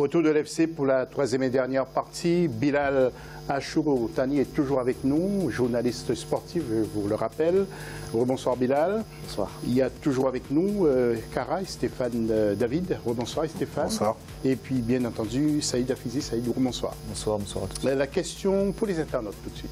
retour de l'FC pour la troisième et dernière partie. Bilal Achour Tani est toujours avec nous, journaliste sportif, je vous le rappelle. Rebonsoir Bilal. Bonsoir. Il y a toujours avec nous Kara et Stéphane David. Rebonsoir Stéphane. Bonsoir. Et puis bien entendu Saïd Afizi. Saïd, bonsoir. Bonsoir, bonsoir à tous. La question pour les internautes tout de suite.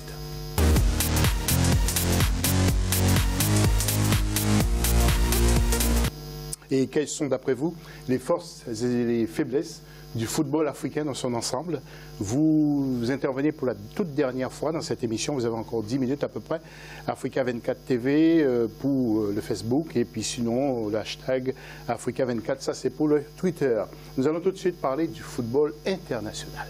Et quelles sont, d'après vous, les forces et les faiblesses du football africain dans son ensemble? Vous intervenez pour la toute dernière fois dans cette émission, vous avez encore 10 minutes à peu près. Africa 24 TV pour le Facebook et puis sinon le hashtag Africa 24, ça c'est pour le Twitter. Nous allons tout de suite parler du football international.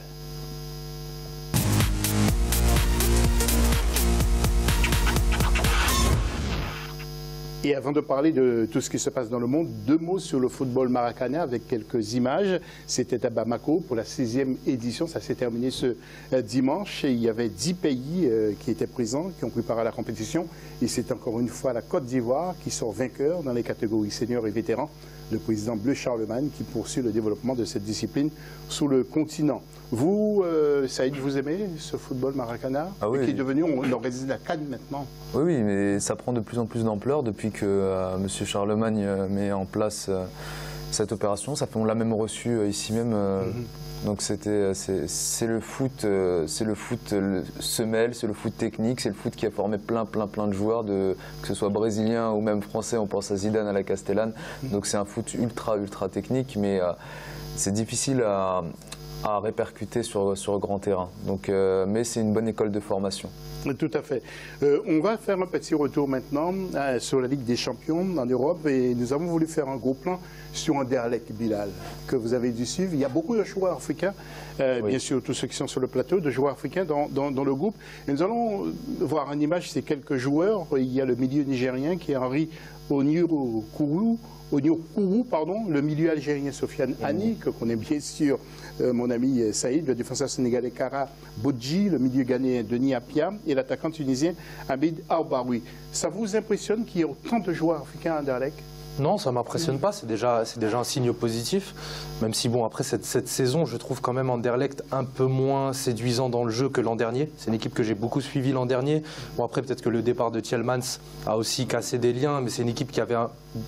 Et avant de parler de tout ce qui se passe dans le monde, deux mots sur le football marocain avec quelques images. C'était à Bamako pour la 6e édition, ça s'est terminé ce dimanche. Et il y avait 10 pays qui étaient présents, qui ont pris part à la compétition. Et c'est encore une fois la Côte d'Ivoire qui sort vainqueur dans les catégories seniors et vétérans. Le président Bleu Charlemagne qui poursuit le développement de cette discipline sur le continent. Vous, Saïd, vous aimez ce football maracana qui est devenu, on organise la CAN maintenant? Oui, mais ça prend de plus en plus d'ampleur depuis que M. Charlemagne met en place cette opération. On l'a même reçu ici même. Donc c'est le foot semelle, c'est le foot technique, c'est le foot qui a formé plein de joueurs, que ce soit brésilien ou même français. On pense à Zidane, à la Castellane. Donc c'est un foot ultra technique, mais c'est difficile à répercuter sur grand terrain. Donc, mais c'est une bonne école de formation. Tout à fait. On va faire un petit retour maintenant sur la Ligue des Champions en Europe et nous avons voulu faire un gros plan sur Anderlecht, Bilal, que vous avez dû suivre. Il y a beaucoup de joueurs africains, bien sûr tous ceux qui sont sur le plateau, de joueurs africains dans le groupe. Et nous allons voir en image ces quelques joueurs. Il y a le milieu nigérien qui est Henri Onyekuru, le milieu algérien Sofiane Hani, que connaît bien sûr mon ami Saïd, le défenseur sénégalais Kara Bodji, le milieu ghanéen Denis Apia et l'attaquant tunisien Hamid Aoubaroui. Ça vous impressionne qu'il y ait autant de joueurs africains à Anderlecht? Non, ça ne m'impressionne pas, c'est déjà un signe positif, même si bon, après cette saison, je trouve quand même Anderlecht un peu moins séduisant dans le jeu que l'an dernier. C'est une équipe que j'ai beaucoup suivie l'an dernier. Bon, après peut-être que le départ de Tielemans a aussi cassé des liens, mais c'est une équipe qui avait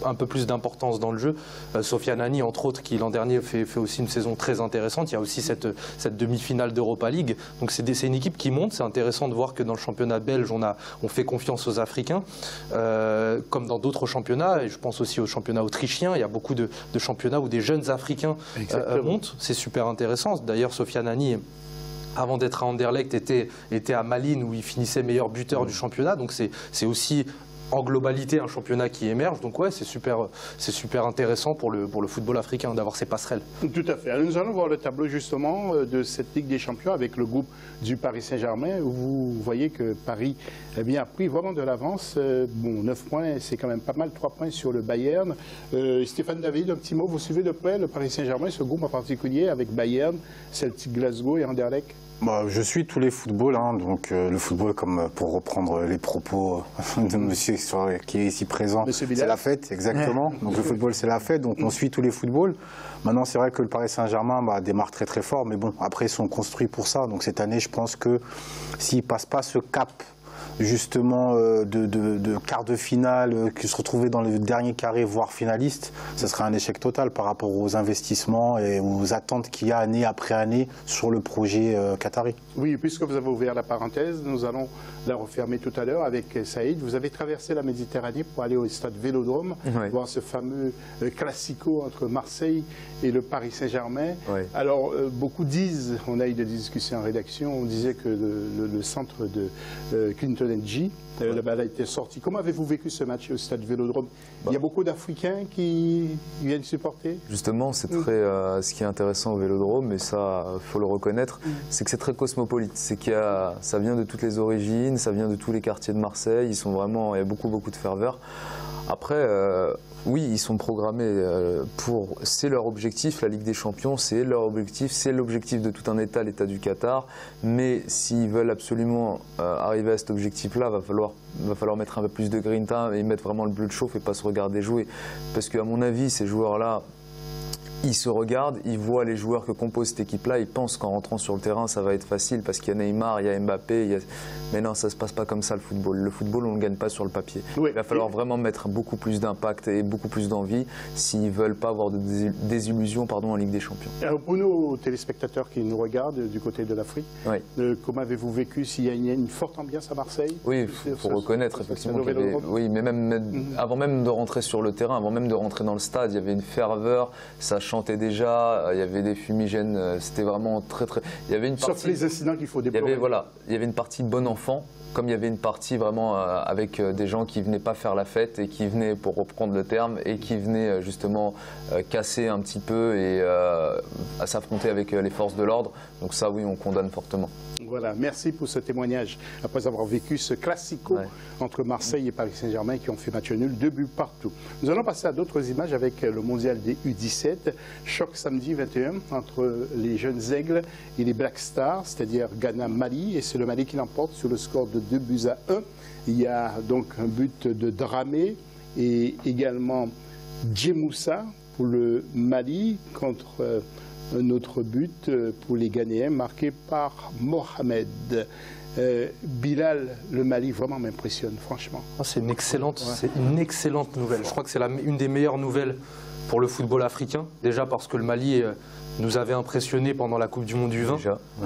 un peu plus d'importance dans le jeu. Sofiane Hani, entre autres, qui l'an dernier fait aussi une saison très intéressante. Il y a aussi cette demi-finale d'Europa League. Donc c'est une équipe qui monte. C'est intéressant de voir que dans le championnat belge, on fait confiance aux Africains, comme dans d'autres championnats, et je pense aussi au championnat autrichien. Il y a beaucoup de championnats où des jeunes Africains montent. C'est super intéressant. D'ailleurs, Sofiane Hani, avant d'être à Anderlecht, était à Malines où il finissait meilleur buteur du championnat. Donc c'est aussi en globalité un championnat qui émerge. Donc ouais, c'est super intéressant pour le football africain d'avoir ces passerelles. Tout à fait. Alors, nous allons voir le tableau justement de cette Ligue des Champions avec le groupe du Paris Saint-Germain. Vous voyez que Paris a pris vraiment de l'avance. Bon, 9 points, c'est quand même pas mal, 3 points sur le Bayern. Stéphane David, un petit mot, vous suivez de près le Paris Saint-Germain, ce groupe en particulier avec Bayern, Celtic Glasgow et Anderlecht? Je suis tous les footballs, donc le football, comme pour reprendre les propos de monsieur qui est ici présent, c'est la fête, exactement. Donc le football, c'est la fête, donc on suit tous les footballs. Maintenant, c'est vrai que le Paris Saint-Germain démarre très fort, mais bon, après, ils sont construits pour ça. Donc cette année, je pense que s'ils ne passent pas ce cap, justement, de quart de finale, qui se retrouvaient dans le dernier carré, voire finaliste, ce serait un échec total par rapport aux investissements et aux attentes qu'il y a année après année sur le projet qatari. Oui, puisque vous avez ouvert la parenthèse, nous allons la refermer tout à l'heure avec Saïd. Vous avez traversé la Méditerranée pour aller au stade Vélodrome, voir ce fameux classico entre Marseille et le Paris Saint-Germain. Alors, beaucoup disent, on a eu des discussions en rédaction, on disait que le centre de Clinton NG, le bal a été sorti. Comment avez-vous vécu ce match au stade Vélodrome? Il y a beaucoup d'Africains qui viennent supporter? Justement, c'est ce qui est intéressant au Vélodrome, et ça, il faut le reconnaître, c'est que c'est très cosmopolite. C'est ça vient de toutes les origines, ça vient de tous les quartiers de Marseille. Il y a beaucoup de ferveur. Après, oui, ils sont programmés c'est leur objectif, la Ligue des Champions, c'est leur objectif, c'est l'objectif de tout un État, l'État du Qatar. Mais s'ils veulent absolument arriver à cet objectif-là, va falloir mettre un peu plus de grinta et mettre vraiment le bleu de chauffe et pas se regarder jouer. Parce qu'à mon avis, ces joueurs-là, ils se regardent, ils voient les joueurs que compose cette équipe-là, ils pensent qu'en rentrant sur le terrain, ça va être facile parce qu'il y a Neymar, il y a Mbappé. Mais non, ça ne se passe pas comme ça le football. Le football, on ne le gagne pas sur le papier. Oui. Il va falloir vraiment mettre beaucoup plus d'impact et beaucoup plus d'envie s'ils ne veulent pas avoir de désillusion en Ligue des Champions. Alors pour nos téléspectateurs qui nous regardent du côté de l'Afrique, oui. Comment avez-vous vécu s'il y a une forte ambiance à Marseille? Oui, il faut reconnaître effectivement qu'il y avait... Oui, mais avant même de rentrer sur le terrain, avant même de rentrer dans le stade, il y avait une ferveur, ça chantait déjà, il y avait des fumigènes, c'était vraiment très... Il y avait une partie... Sauf les incidents qu'il faut déplorer. Il y avait une partie bon enfant, comme il y avait une partie vraiment avec des gens qui ne venaient pas faire la fête et qui venaient, pour reprendre le terme, et qui venaient justement casser un petit peu et à s'affronter avec les forces de l'ordre. Donc ça, oui, on condamne fortement. Voilà, merci pour ce témoignage. Après avoir vécu ce classico entre Marseille et Paris Saint-Germain qui ont fait match nul, 2 buts partout. Nous allons passer à d'autres images avec le mondial des U17. Choc samedi 21 entre les jeunes aigles et les Black Stars, c'est-à-dire Ghana-Mali. Et c'est le Mali qui l'emporte sur le score de 2-1. Il y a donc un but de Dramé et également Djemoussa pour le Mali contre un autre but pour les Ghanéens marqué par Mohamed. Bilal, le Mali vraiment m'impressionne, franchement. C'est une excellente nouvelle. Je crois que c'est une des meilleures nouvelles pour le football africain. Déjà parce que le Mali nous avait impressionnés pendant la Coupe du Monde du 20,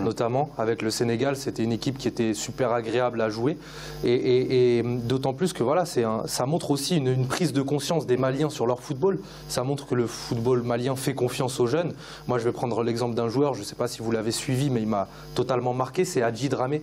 notamment avec le Sénégal. C'était une équipe qui était super agréable à jouer. Et d'autant plus que voilà, ça montre aussi une prise de conscience des Maliens sur leur football. Ça montre que le football malien fait confiance aux jeunes. Moi, je vais prendre l'exemple d'un joueur, je ne sais pas si vous l'avez suivi, mais il m'a totalement marqué, c'est Hadji Dramé,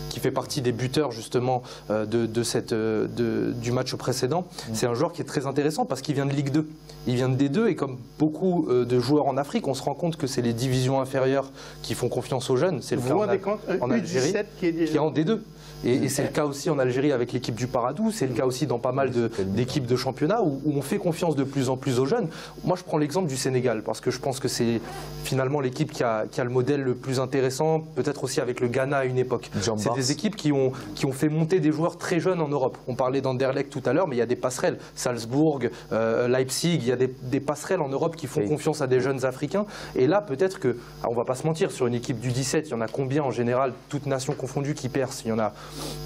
qui fait partie des buteurs justement du match précédent. C'est un joueur qui est très intéressant parce qu'il vient de Ligue 2. Il vient de D2 et comme beaucoup de joueurs en Afrique, on se rend compte que c'est les divisions inférieures qui font confiance aux jeunes. C'est le cas en Algérie, qui est en D2. Et c'est le cas aussi en Algérie avec l'équipe du Paradou, c'est le cas aussi dans pas mal d'équipes de championnat où on fait confiance de plus en plus aux jeunes. Moi, je prends l'exemple du Sénégal parce que je pense que c'est finalement l'équipe qui a le modèle le plus intéressant, peut-être aussi avec le Ghana à une époque. C'est des équipes qui ont fait monter des joueurs très jeunes en Europe. On parlait d'Anderlecht tout à l'heure, mais il y a des passerelles. Salzbourg, Leipzig, il y a des passerelles en Europe qui font confiance à des jeunes Africains. Et là, peut-être que, on ne va pas se mentir, sur une équipe du 17, il y en a combien en général, toutes nations confondues, qui percent?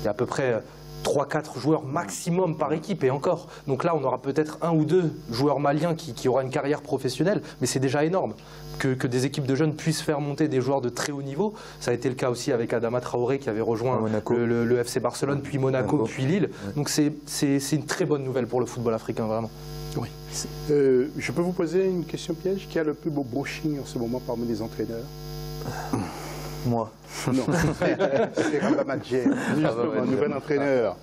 Il y a à peu près 3-4 joueurs maximum par équipe et encore. Donc là, on aura peut-être 1 ou 2 joueurs maliens qui aura une carrière professionnelle, mais c'est déjà énorme. Que des équipes de jeunes puissent faire monter des joueurs de très haut niveau. Ça a été le cas aussi avec Adama Traoré qui avait rejoint le FC Barcelone, puis Monaco, puis Lille. Donc c'est une très bonne nouvelle pour le football africain, vraiment. Oui. Je peux vous poser une question piège? Qui a le plus beau brushing en ce moment parmi les entraîneurs? Moi. Non, c'est Rabat Madjer, justement, nouvel entraîneur.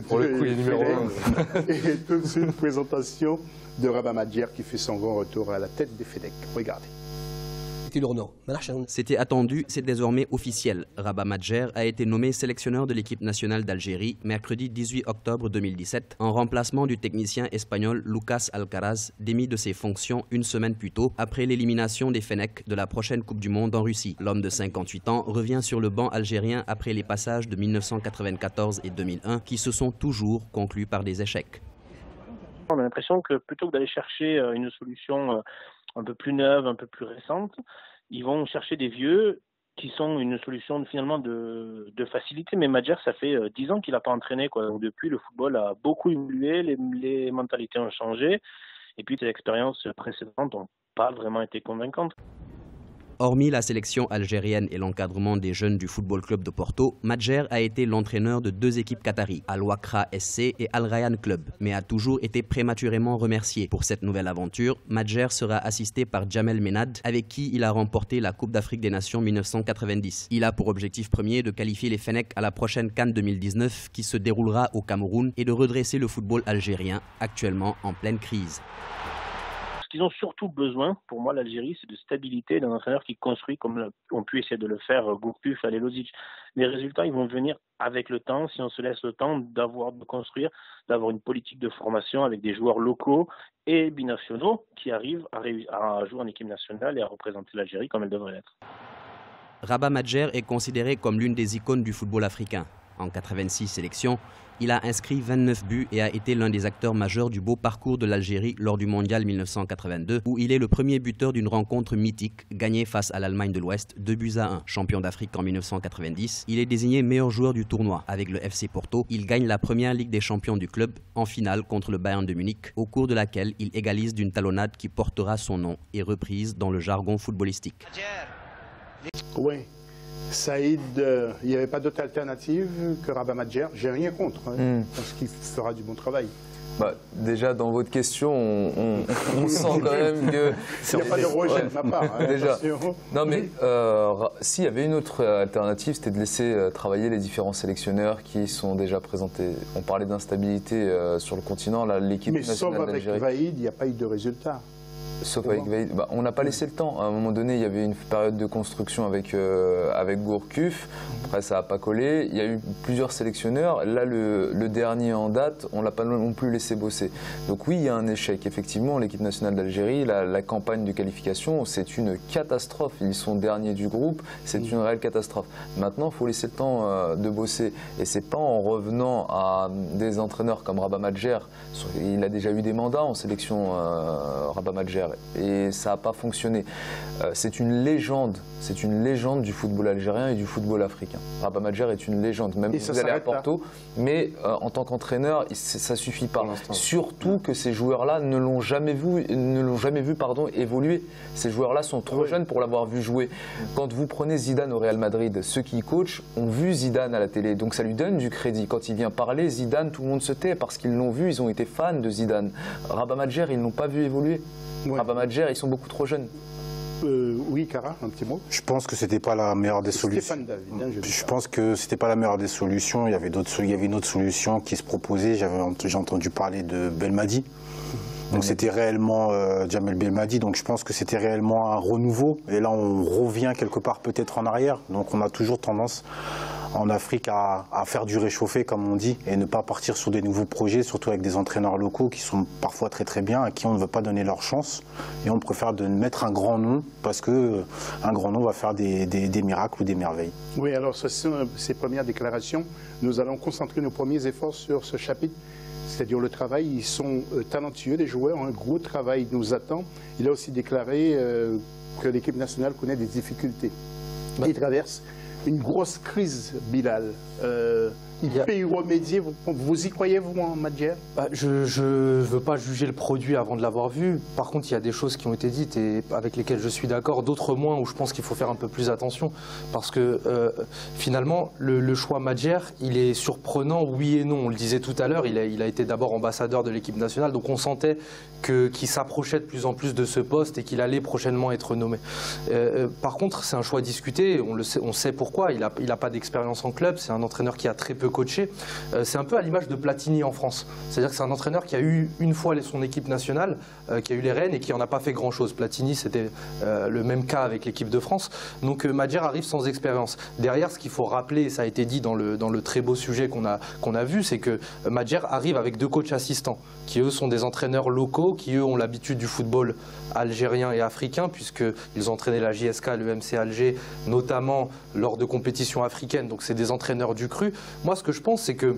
Pour le coup, il est numéro 1. Et tout de suite, présentation de Rabat Madjer qui fait son grand retour à la tête des Fenech. Regardez. C'était attendu, c'est désormais officiel. Rabat Madjer a été nommé sélectionneur de l'équipe nationale d'Algérie mercredi 18 octobre 2017 en remplacement du technicien espagnol Lucas Alcaraz, démis de ses fonctions une semaine plus tôt après l'élimination des Fenech de la prochaine Coupe du Monde en Russie. L'homme de 58 ans revient sur le banc algérien après les passages de 1994 et 2001 qui se sont toujours conclus par des échecs. On a l'impression que plutôt que d'aller chercher une solution un peu plus neuve, un peu plus récente, ils vont chercher des vieux qui sont une solution finalement de facilité. Mais Madjer, ça fait 10 ans qu'il n'a pas entraîné, quoi. Donc depuis, le football a beaucoup évolué, les mentalités ont changé, et puis les expériences précédentes n'ont pas vraiment été convaincantes. Hormis la sélection algérienne et l'encadrement des jeunes du Football Club de Porto, Madjer a été l'entraîneur de 2 équipes qataries, Al Wakra SC et Al Rayyan Club, mais a toujours été prématurément remercié. Pour cette nouvelle aventure, Madjer sera assisté par Djamel Menad, avec qui il a remporté la Coupe d'Afrique des Nations 1990. Il a pour objectif premier de qualifier les Fenech à la prochaine CAN 2019 qui se déroulera au Cameroun et de redresser le football algérien, actuellement en pleine crise. Ce qu'ils ont surtout besoin, pour moi, l'Algérie, c'est de stabilité, d'un entraîneur qui construit comme ont pu essayer de le faire Gourcuff, Halilhodžić. Les résultats, ils vont venir avec le temps, si on se laisse le temps de construire, d'avoir une politique de formation avec des joueurs locaux et binationaux qui arrivent à jouer en équipe nationale et à représenter l'Algérie comme elle devrait l'être. Rabat Madjer est considéré comme l'une des icônes du football africain. En 86 sélections, il a inscrit 29 buts et a été l'un des acteurs majeurs du beau parcours de l'Algérie lors du Mondial 1982, où il est le premier buteur d'une rencontre mythique gagnée face à l'Allemagne de l'Ouest, 2-1. Champion d'Afrique en 1990, il est désigné meilleur joueur du tournoi. Avec le FC Porto, il gagne la première Ligue des champions du club en finale contre le Bayern de Munich, au cours de laquelle il égalise d'une talonnade qui portera son nom et reprise dans le jargon footballistique. Oui. Saïd, il n'y avait pas d'autre alternative que Rabah Madjer. J'ai rien contre, parce qu'il fera du bon travail. Bah, déjà, dans votre question, on sent quand même que... Il n'y a pas de rejet de ma part. Hein, déjà. Non, mais s'il y avait une autre alternative, c'était de laisser travailler les différents sélectionneurs qui sont déjà présentés. On parlait d'instabilité sur le continent, l'équipe nationale d'Algérie. Mais sauf avec Vaïd, il n'y a pas eu de résultat. Sauf avec Vaïd. Bah, on n'a pas laissé le temps. À un moment donné, il y avait une période de construction avec Gourcuff. Après, ça n'a pas collé. Il y a eu plusieurs sélectionneurs. Là, le dernier en date, on ne l'a pas non plus laissé bosser. Donc oui, il y a un échec. Effectivement, l'équipe nationale d'Algérie, la campagne de qualification, c'est une catastrophe. Ils sont derniers du groupe. C'est une réelle catastrophe. Maintenant, il faut laisser le temps de bosser. Et ce n'est pas en revenant à des entraîneurs comme Rabah Madjer. Il a déjà eu des mandats en sélection, Rabah Madjer. Et ça n'a pas fonctionné. C'est une légende du football algérien et du football africain. Rabah Madjer est une légende, même si vous allez à Porto, mais en tant qu'entraîneur, ça ne suffit pas. Surtout que ces joueurs-là ne l'ont jamais vu évoluer. Ces joueurs-là sont trop jeunes pour l'avoir vu jouer. Quand vous prenez Zidane au Real Madrid, ceux qui coachent ont vu Zidane à la télé, donc ça lui donne du crédit. Quand il vient parler, Zidane, tout le monde se tait parce qu'ils l'ont vu, ils ont été fans de Zidane. Rabah Madjer, ils ne l'ont pas vu évoluer. Rabah Madjer, ils sont beaucoup trop jeunes. Oui, Kara, un petit mot. Je pense que c'était pas la meilleure des solutions. David, hein, je pense que c'était pas la meilleure des solutions. Il y avait une autre solution qui se proposait. J'ai entendu parler de Belmadi. Donc c'était réellement Djamel Belmadi. Donc je pense que c'était réellement un renouveau. Et là, on revient quelque part peut-être en arrière. Donc on a toujours tendance en Afrique à faire du réchauffé, comme on dit, et ne pas partir sur des nouveaux projets, surtout avec des entraîneurs locaux qui sont parfois très très bien, à qui on ne veut pas donner leur chance. Et on préfère de mettre un grand nom, parce qu'un grand nom va faire des miracles ou des merveilles. Oui, alors ce sont ces premières déclarations. Nous allons concentrer nos premiers efforts sur ce chapitre, c'est-à-dire le travail. Ils sont talentueux, les joueurs, un gros travail nous attend. Il a aussi déclaré que l'équipe nationale connaît des difficultés. Il traverse une grosse crise, Bilal. Il peut y remédier. Vous y croyez, vous, en Madjer? Je ne veux pas juger le produit avant de l'avoir vu. Par contre, il y a des choses qui ont été dites et avec lesquelles je suis d'accord, d'autres moins où je pense qu'il faut faire un peu plus attention. Parce que finalement, le choix Madjer, il est surprenant, oui et non. On le disait tout à l'heure, il a été d'abord ambassadeur de l'équipe nationale, donc on sentait qu'il s'approchait de plus en plus de ce poste et qu'il allait prochainement être nommé. Par contre, c'est un choix discuté, on sait pourquoi. Il n'a pas d'expérience en club, c'est un entraîneur qui a très peu coaché. C'est un peu à l'image de Platini en France. C'est-à-dire que c'est un entraîneur qui a eu une fois son équipe nationale, qui a eu les rênes et qui n'en a pas fait grand-chose. Platini, c'était le même cas avec l'équipe de France. Donc Madjer arrive sans expérience. Derrière, ce qu'il faut rappeler, et ça a été dit dans le très beau sujet qu'on a vu, c'est que Madjer arrive avec 2 coachs assistants, qui eux sont des entraîneurs locaux, qui eux ont l'habitude du football algérien et africain, puisqu'ils ont entraîné la JSK, le MC Alger, notamment lors de compétitions africaines. Donc c'est des entraîneurs du cru. Moi, ce que je pense, c'est que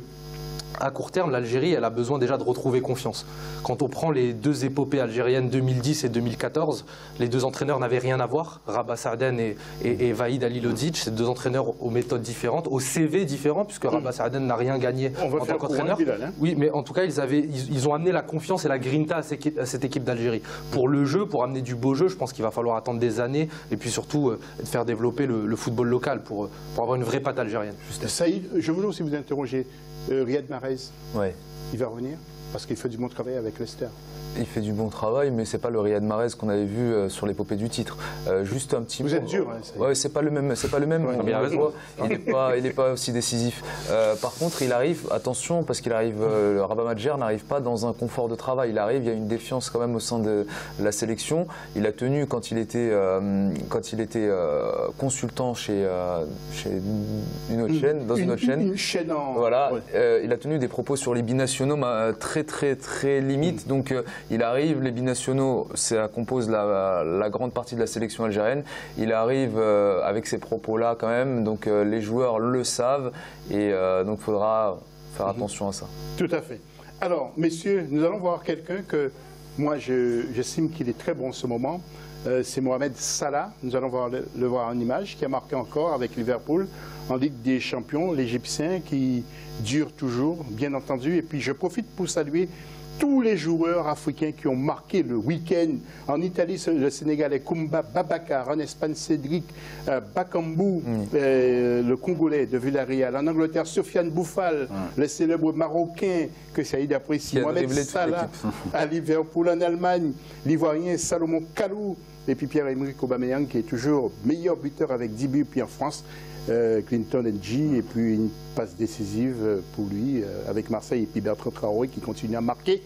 à court terme, l'Algérie, elle a besoin déjà de retrouver confiance. Quand on prend les 2 épopées algériennes 2010 et 2014, les 2 entraîneurs n'avaient rien à voir, Rabah Saadane et Vaïd Halilodzic, c'est 2 entraîneurs aux méthodes différentes, aux CV différents, puisque Rabah Saadane n'a rien gagné en tant qu'entraîneur. Oui, mais en tout cas, ils ont amené la confiance et la grinta à cette équipe d'Algérie. Pour le jeu, pour amener du beau jeu, je pense qu'il va falloir attendre des années, et puis surtout faire développer le football local pour avoir une vraie patte algérienne. Saïd, je voulais aussi vous interroger. Riyad Mahrez, il va revenir parce qu'il fait du bon travail avec Leicester. Il fait du bon travail, mais c'est pas le Riyad Mahrez qu'on avait vu sur l'épopée du titre. Juste un petit mot. Vous êtes dur, hein, ouais, c'est pas le même. C'est pas le même. Il n'est pas aussi décisif. Par contre, il arrive. Attention, parce qu'il arrive. Rabah Madjer n'arrive pas dans un confort de travail. Il arrive. Il y a une défiance quand même au sein de la sélection. Il a tenu quand il était consultant chez une autre chaîne, dans une autre chaîne. Une chaîne en. Voilà. Il a tenu des propos sur les binationaux très très limite. Donc il arrive, les binationaux, ça compose la grande partie de la sélection algérienne. Il arrive avec ces propos-là quand même, donc les joueurs le savent et donc il faudra faire attention à ça. Tout à fait. Alors, messieurs, nous allons voir quelqu'un que moi j'estime qu'il est très bon en ce moment. C'est Mohamed Salah. Nous allons le voir en image, qui a marqué encore avec Liverpool en Ligue des Champions, l'Égyptien qui dure toujours, bien entendu. Et puis je profite pour saluer tous les joueurs africains qui ont marqué le week-end. En Italie, le Sénégalais Koumba Babacar, en Espagne Cédric Bakambu, le Congolais de Villarreal. En Angleterre, Sofiane Bouffal, le célèbre Marocain que Saïd apprécie, Mohamed Salah. À Liverpool, en Allemagne, l'Ivoirien Salomon Kalou. Et puis Pierre-Emerick Aubameyang qui est toujours meilleur buteur avec 10 buts. Puis en France, Clinton Ndji, et puis une passe décisive pour lui avec Marseille, et puis Bertrand Traoré qui continue à marquer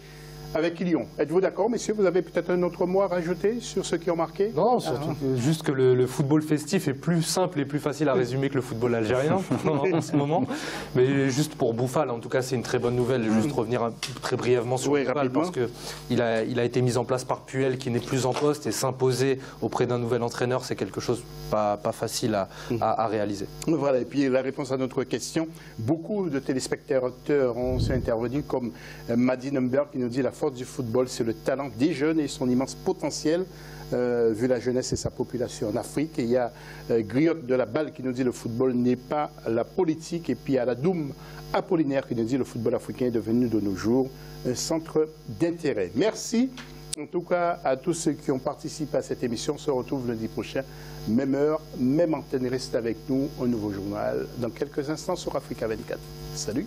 avec Lyon. Êtes-vous d'accord, messieurs? Vous avez peut-être un autre mot à rajouter sur ceux qui ont marqué? Non, surtout juste que le football festif est plus simple et plus facile à résumer que le football algérien en ce moment. Mais juste pour Bouffal, en tout cas, c'est une très bonne nouvelle. Je vais juste revenir très brièvement sur Bouffal parce qu'il a été mis en place par Puel qui n'est plus en poste, et s'imposer auprès d'un nouvel entraîneur, c'est quelque chose pas facile à réaliser. Voilà, et puis la réponse à notre question, beaucoup de téléspectateurs ont intervenu, comme Madi Number qui nous dit la force du football, c'est le talent des jeunes et son immense potentiel, vu la jeunesse et sa population en Afrique. Et il y a Griotte de la Balle qui nous dit le football n'est pas la politique. Et puis il y a la Doum Apollinaire qui nous dit le football africain est devenu de nos jours un centre d'intérêt. Merci en tout cas à tous ceux qui ont participé à cette émission. On se retrouve lundi prochain, même heure, même antenne. Restez avec nous, un nouveau journal dans quelques instants sur Africa 24. Salut!